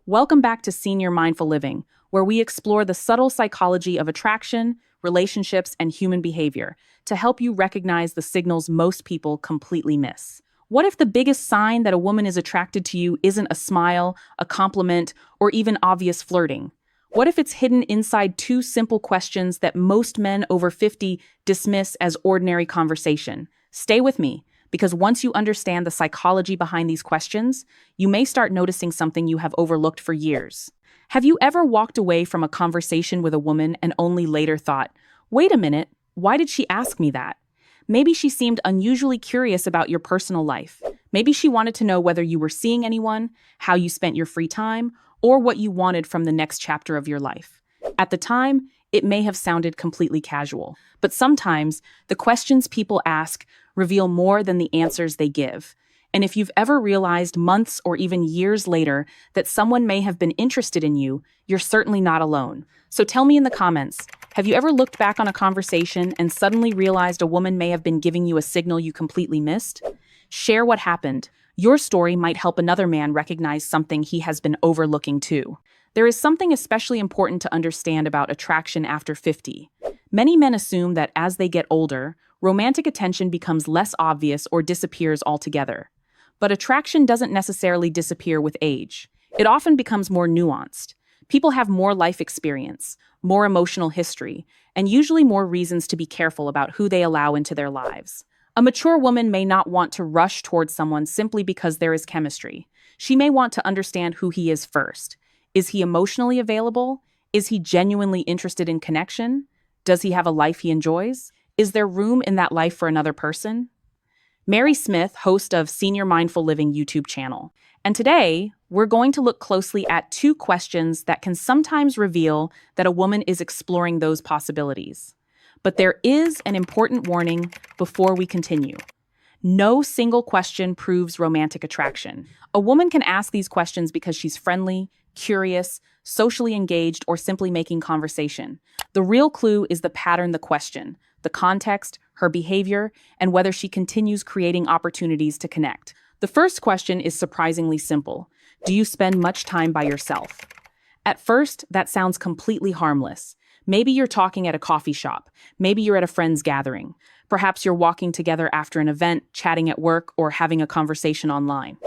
Welcome back to Senior Mindful Living, where we explore the subtle psychology of attraction, relationships, and human behavior to help you recognize the signals most people completely miss. What if the biggest sign that a woman is attracted to you isn't a smile, a compliment, or even obvious flirting? What if it's hidden inside two simple questions that most men over 50 dismiss as ordinary conversation? Stay with me, because once you understand the psychology behind these questions, you may start noticing something you have overlooked for years. Have you ever walked away from a conversation with a woman and only later thought, wait a minute, why did she ask me that? Maybe she seemed unusually curious about your personal life. Maybe she wanted to know whether you were seeing anyone, how you spent your free time, or what you wanted from the next chapter of your life. At the time, it may have sounded completely casual, but sometimes the questions people ask reveal more than the answers they give. And if you've ever realized months or even years later that someone may have been interested in you, you're certainly not alone. So tell me in the comments, have you ever looked back on a conversation and suddenly realized a woman may have been giving you a signal you completely missed? Share what happened. Your story might help another man recognize something he has been overlooking too. There is something especially important to understand about attraction after 50. Many men assume that as they get older, romantic attention becomes less obvious or disappears altogether. But attraction doesn't necessarily disappear with age. It often becomes more nuanced. People have more life experience, more emotional history, and usually more reasons to be careful about who they allow into their lives. A mature woman may not want to rush towards someone simply because there is chemistry. She may want to understand who he is first. Is he emotionally available? Is he genuinely interested in connection? Does he have a life he enjoys? Is there room in that life for another person? Mary Smith, host of Senior Mindful Living YouTube channel. And today, we're going to look closely at two questions that can sometimes reveal that a woman is exploring those possibilities. But there is an important warning before we continue. No single question proves romantic attraction. A woman can ask these questions because she's friendly, curious, socially engaged, or simply making conversation. The real clue is the pattern, the question, the context, her behavior, and whether she continues creating opportunities to connect. The first question is surprisingly simple. Do you spend much time by yourself? At first, that sounds completely harmless. Maybe you're talking at a coffee shop. Maybe you're at a friend's gathering. Perhaps you're walking together after an event, chatting at work, or having a conversation online.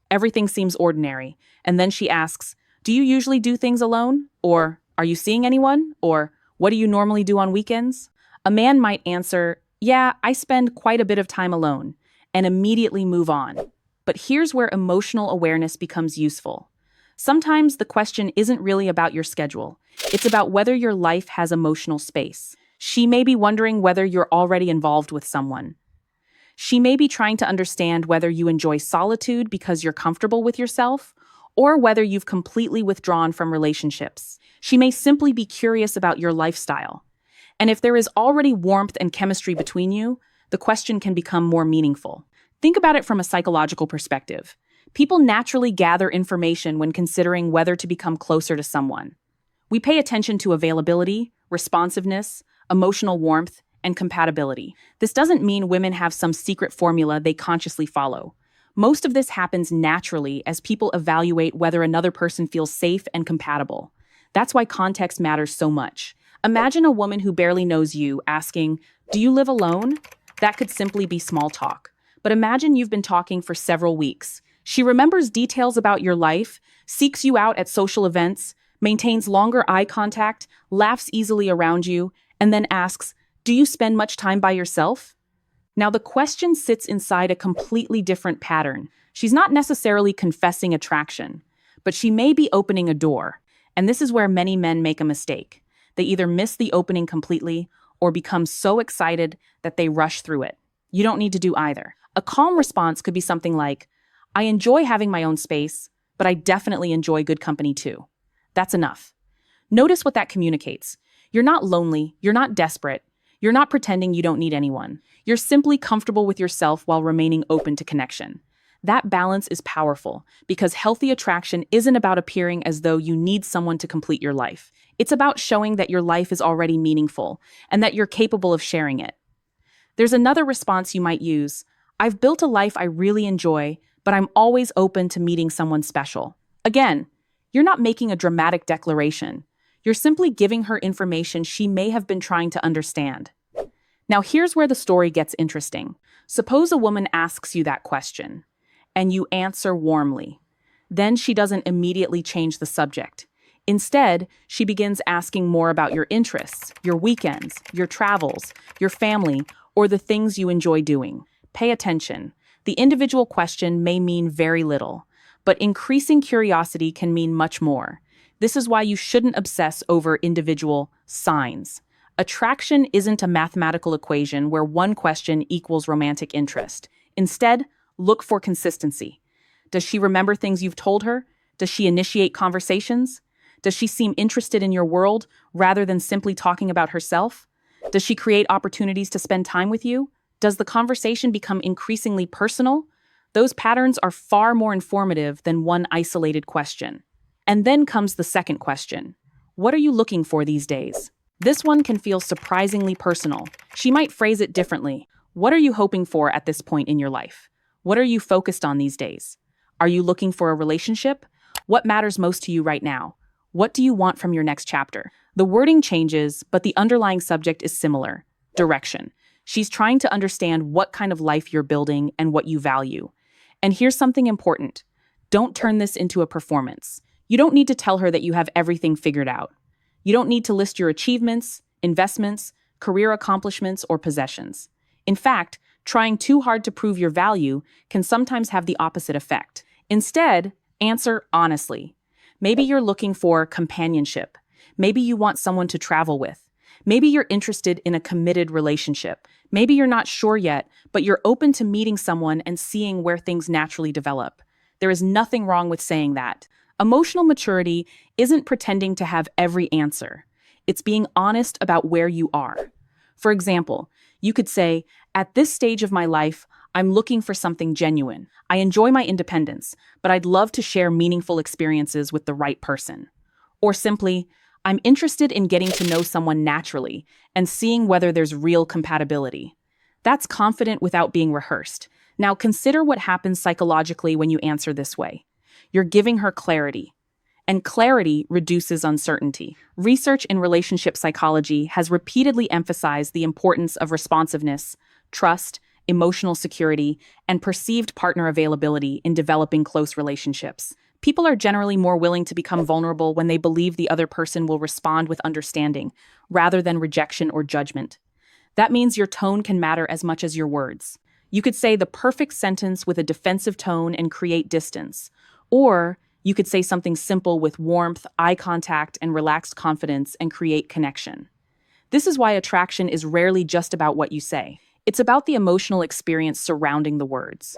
Everything seems ordinary. And then she asks, do you usually do things alone? Or are you seeing anyone? Or what do you normally do on weekends? A man might answer, yeah, I spend quite a bit of time alone, and immediately move on. But here's where emotional awareness becomes useful. Sometimes the question isn't really about your schedule. It's about whether your life has emotional space. She may be wondering whether you're already involved with someone. She may be trying to understand whether you enjoy solitude because you're comfortable with yourself, or whether you've completely withdrawn from relationships. She may simply be curious about your lifestyle. And if there is already warmth and chemistry between you, the question can become more meaningful. Think about it from a psychological perspective. People naturally gather information when considering whether to become closer to someone. We pay attention to availability, responsiveness, emotional warmth, and compatibility. This doesn't mean women have some secret formula they consciously follow. Most of this happens naturally as people evaluate whether another person feels safe and compatible. That's why context matters so much. Imagine a woman who barely knows you asking, do you live alone? That could simply be small talk. But imagine you've been talking for several weeks. She remembers details about your life, seeks you out at social events, maintains longer eye contact, laughs easily around you, and then asks, do you spend much time by yourself? Now, the question sits inside a completely different pattern. She's not necessarily confessing attraction, but she may be opening a door. And this is where many men make a mistake. They either miss the opening completely or become so excited that they rush through it. You don't need to do either. A calm response could be something like, I enjoy having my own space, but I definitely enjoy good company too. That's enough. Notice what that communicates. You're not lonely, you're not desperate, you're not pretending you don't need anyone. You're simply comfortable with yourself while remaining open to connection. That balance is powerful because healthy attraction isn't about appearing as though you need someone to complete your life. It's about showing that your life is already meaningful and that you're capable of sharing it. There's another response you might use. I've built a life I really enjoy, but I'm always open to meeting someone special. Again, You're not making a dramatic declaration. You're simply giving her information she may have been trying to understand. Now, here's where the story gets interesting. Suppose a woman asks you that question, and you answer warmly. Then she doesn't immediately change the subject. Instead, she begins asking more about your interests, your weekends, your travels, your family, or the things you enjoy doing. Pay attention. The individual question may mean very little, but increasing curiosity can mean much more. This is why you shouldn't obsess over individual signs. Attraction isn't a mathematical equation where one question equals romantic interest. Instead, look for consistency. Does she remember things you've told her? Does she initiate conversations? Does she seem interested in your world rather than simply talking about herself? Does she create opportunities to spend time with you? Does the conversation become increasingly personal? Those patterns are far more informative than one isolated question. And then comes the second question. What are you looking for these days? This one can feel surprisingly personal. She might phrase it differently. What are you hoping for at this point in your life? What are you focused on these days? Are you looking for a relationship? What matters most to you right now? What do you want from your next chapter? The wording changes, but the underlying subject is similar. Direction. She's trying to understand what kind of life you're building and what you value. And here's something important. Don't turn this into a performance. You don't need to tell her that you have everything figured out. You don't need to list your achievements, investments, career accomplishments, or possessions. In fact, trying too hard to prove your value can sometimes have the opposite effect. Instead, answer honestly. Maybe you're looking for companionship. Maybe you want someone to travel with. Maybe you're interested in a committed relationship. Maybe you're not sure yet, but you're open to meeting someone and seeing where things naturally develop. There is nothing wrong with saying that. Emotional maturity isn't pretending to have every answer. It's being honest about where you are. For example, you could say, at this stage of my life, I'm looking for something genuine. I enjoy my independence, but I'd love to share meaningful experiences with the right person. Or simply, I'm interested in getting to know someone naturally and seeing whether there's real compatibility. That's confident without being rehearsed. Now consider what happens psychologically when you answer this way. You're giving her clarity, and clarity reduces uncertainty. Research in relationship psychology has repeatedly emphasized the importance of responsiveness, trust, emotional security, and perceived partner availability in developing close relationships. People are generally more willing to become vulnerable when they believe the other person will respond with understanding, rather than rejection or judgment. That means your tone can matter as much as your words. You could say the perfect sentence with a defensive tone and create distance. Or you could say something simple with warmth, eye contact, and relaxed confidence and create connection. This is why attraction is rarely just about what you say. It's about the emotional experience surrounding the words.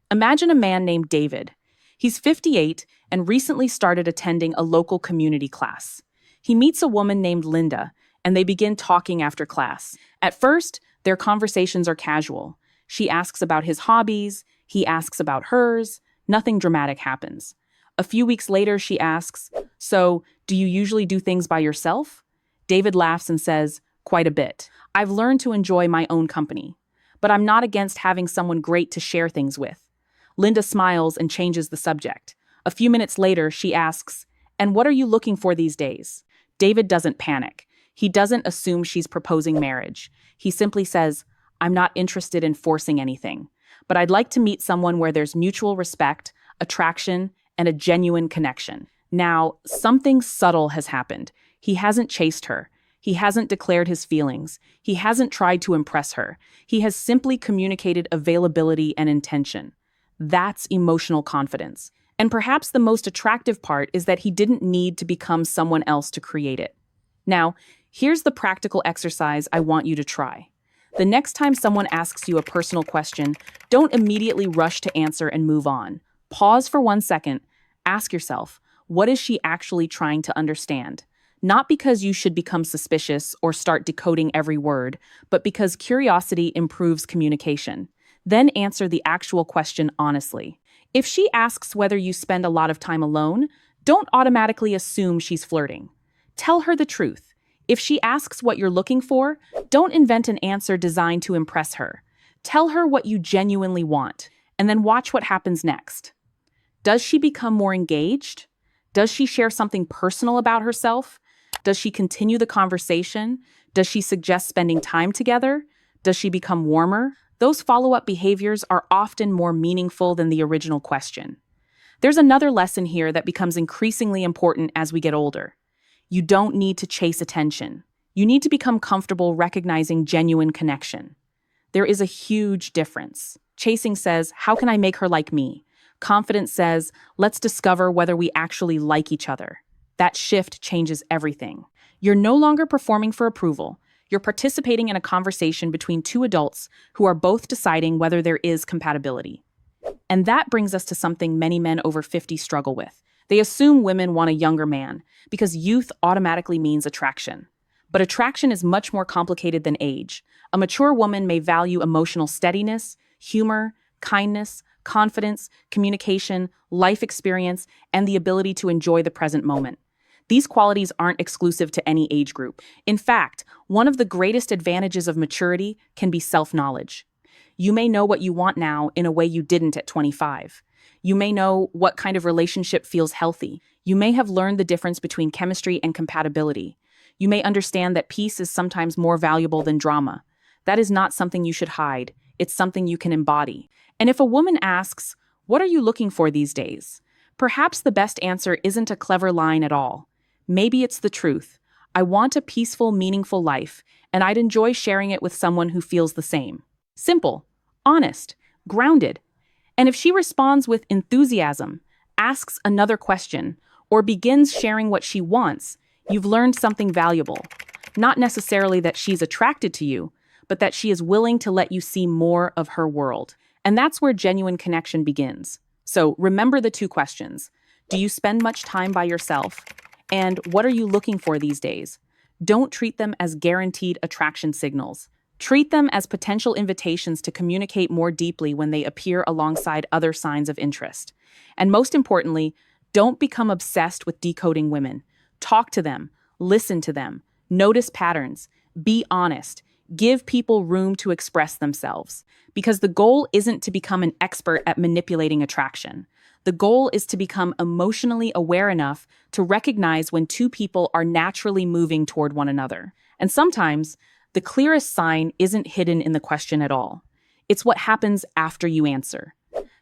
Imagine a man named David. He's 58 and recently started attending a local community class. He meets a woman named Linda, and they begin talking after class. At first, their conversations are casual. She asks about his hobbies, he asks about hers. Nothing dramatic happens. A few weeks later, she asks, "So, do you usually do things by yourself?" David laughs and says, "Quite a bit. I've learned to enjoy my own company, but I'm not against having someone great to share things with." Linda smiles and changes the subject. A few minutes later, she asks, "And what are you looking for these days?" David doesn't panic. He doesn't assume she's proposing marriage. He simply says, "I'm not interested in forcing anything, but I'd like to meet someone where there's mutual respect, attraction, and a genuine connection." Now, something subtle has happened. He hasn't chased her. He hasn't declared his feelings. He hasn't tried to impress her. He has simply communicated availability and intention. That's emotional confidence. And perhaps the most attractive part is that he didn't need to become someone else to create it. Now, here's the practical exercise I want you to try. The next time someone asks you a personal question, don't immediately rush to answer and move on. Pause for 1 second. Ask yourself, what is she actually trying to understand? Not because you should become suspicious or start decoding every word, but because curiosity improves communication. Then answer the actual question honestly. If she asks whether you spend a lot of time alone, don't automatically assume she's flirting. Tell her the truth. If she asks what you're looking for, don't invent an answer designed to impress her. Tell her what you genuinely want, and then watch what happens next. Does she become more engaged? Does she share something personal about herself? Does she continue the conversation? Does she suggest spending time together? Does she become warmer? Those follow-up behaviors are often more meaningful than the original question. There's another lesson here that becomes increasingly important as we get older. You don't need to chase attention. You need to become comfortable recognizing genuine connection. There is a huge difference. Chasing says, how can I make her like me? Confidence says, let's discover whether we actually like each other. That shift changes everything. You're no longer performing for approval. You're participating in a conversation between two adults who are both deciding whether there is compatibility. And that brings us to something many men over 50 struggle with. They assume women want a younger man because youth automatically means attraction. But attraction is much more complicated than age. A mature woman may value emotional steadiness, humor, kindness, confidence, communication, life experience, and the ability to enjoy the present moment. These qualities aren't exclusive to any age group. In fact, one of the greatest advantages of maturity can be self-knowledge. You may know what you want now in a way you didn't at 25. You may know what kind of relationship feels healthy. You may have learned the difference between chemistry and compatibility. You may understand that peace is sometimes more valuable than drama. That is not something you should hide. It's something you can embody. And if a woman asks, what are you looking for these days? Perhaps the best answer isn't a clever line at all. Maybe it's the truth. I want a peaceful, meaningful life, and I'd enjoy sharing it with someone who feels the same. Simple, honest, grounded. And if she responds with enthusiasm, asks another question, or begins sharing what she wants, you've learned something valuable. Not necessarily that she's attracted to you, but that she is willing to let you see more of her world. And that's where genuine connection begins. So remember the two questions. Do you spend much time by yourself? And what are you looking for these days? Don't treat them as guaranteed attraction signals. Treat them as potential invitations to communicate more deeply when they appear alongside other signs of interest. And most importantly, don't become obsessed with decoding women. Talk to them, listen to them, notice patterns, be honest, give people room to express themselves. Because the goal isn't to become an expert at manipulating attraction. The goal is to become emotionally aware enough to recognize when two people are naturally moving toward one another. And sometimes, the clearest sign isn't hidden in the question at all. It's what happens after you answer.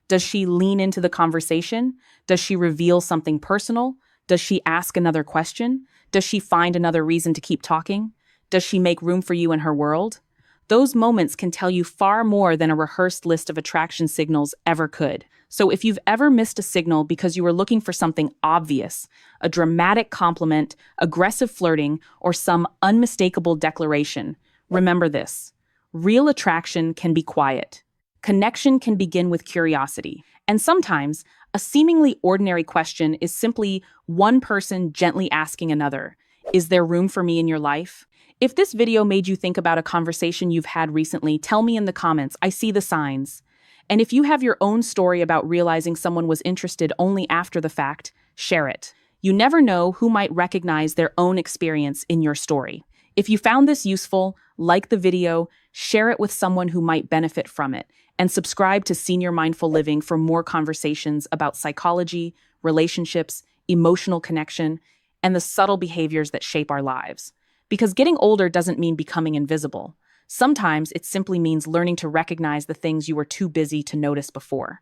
Does she lean into the conversation? Does she reveal something personal? Does she ask another question? Does she find another reason to keep talking? Does she make room for you in her world? Those moments can tell you far more than a rehearsed list of attraction signals ever could. So if you've ever missed a signal because you were looking for something obvious, a dramatic compliment, aggressive flirting, or some unmistakable declaration, remember this. Real attraction can be quiet. Connection can begin with curiosity. And sometimes, a seemingly ordinary question is simply one person gently asking another, is there room for me in your life? If this video made you think about a conversation you've had recently, tell me in the comments. I see the signs. And if you have your own story about realizing someone was interested only after the fact, share it. You never know who might recognize their own experience in your story. If you found this useful, like the video, share it with someone who might benefit from it, and subscribe to Senior Mindful Living for more conversations about psychology, relationships, emotional connection, and the subtle behaviors that shape our lives. Because getting older doesn't mean becoming invisible. Sometimes it simply means learning to recognize the things you were too busy to notice before.